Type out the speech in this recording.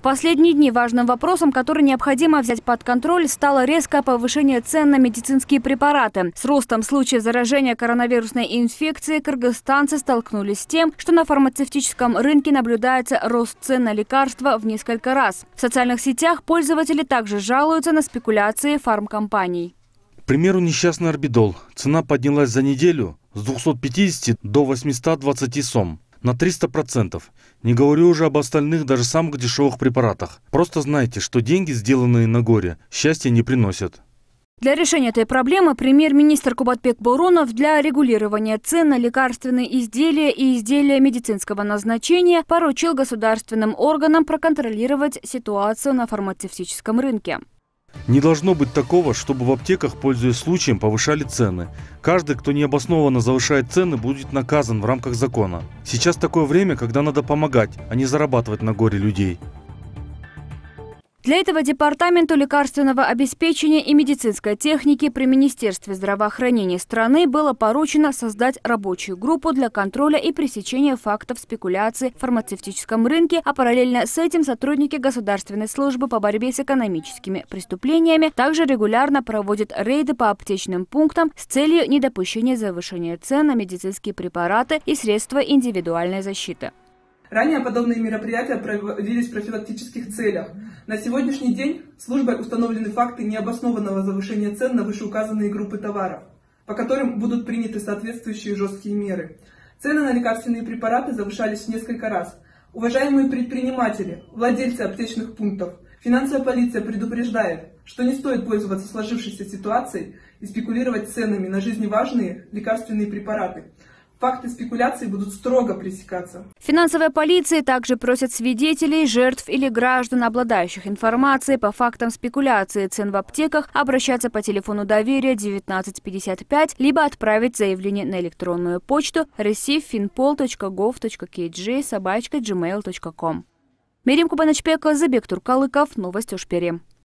последние дни важным вопросом, который необходимо взять под контроль, стало резкое повышение цен на медицинские препараты. С ростом случаев заражения коронавирусной инфекцией кыргызстанцы столкнулись с тем, что на фармацевтическом рынке наблюдается рост цен на лекарства в несколько раз. В социальных сетях пользователи также жалуются на спекуляции фармкомпаний. К примеру, несчастный орбидол. Цена поднялась за неделю с 250 до 820 сом. На 300%. Не говорю уже об остальных, даже самых дешевых препаратах. Просто знайте, что деньги, сделанные на горе, счастья не приносят. Для решения этой проблемы премьер-министр Кубатбек Борунов для регулирования цен на лекарственные изделия и изделия медицинского назначения поручил государственным органам проконтролировать ситуацию на фармацевтическом рынке. Не должно быть такого, чтобы в аптеках, пользуясь случаем, повышали цены. Каждый, кто необоснованно завышает цены, будет наказан в рамках закона. Сейчас такое время, когда надо помогать, а не зарабатывать на горе людей. Для этого Департаменту лекарственного обеспечения и медицинской техники при Министерстве здравоохранения страны было поручено создать рабочую группу для контроля и пресечения фактов спекуляции в фармацевтическом рынке, а параллельно с этим сотрудники Государственной службы по борьбе с экономическими преступлениями также регулярно проводят рейды по аптечным пунктам с целью недопущения завышения цен на медицинские препараты и средства индивидуальной защиты. Ранее подобные мероприятия проводились в профилактических целях. На сегодняшний день службой установлены факты необоснованного завышения цен на вышеуказанные группы товаров, по которым будут приняты соответствующие жесткие меры. Цены на лекарственные препараты завышались в несколько раз. Уважаемые предприниматели, владельцы аптечных пунктов, финансовая полиция предупреждает, что не стоит пользоваться сложившейся ситуацией и спекулировать ценами на жизневажные лекарственные препараты. Факты спекуляции будут строго пресекаться. Финансовая полиция также просит свидетелей, жертв или граждан, обладающих информацией по фактам спекуляции цен в аптеках, обращаться по телефону доверия 1955, либо отправить заявление на электронную почту receive.finpol.gov.kg@gmail.com. Мерим Кубанычбекова, Забек Туркалыков, Новости Ушпери.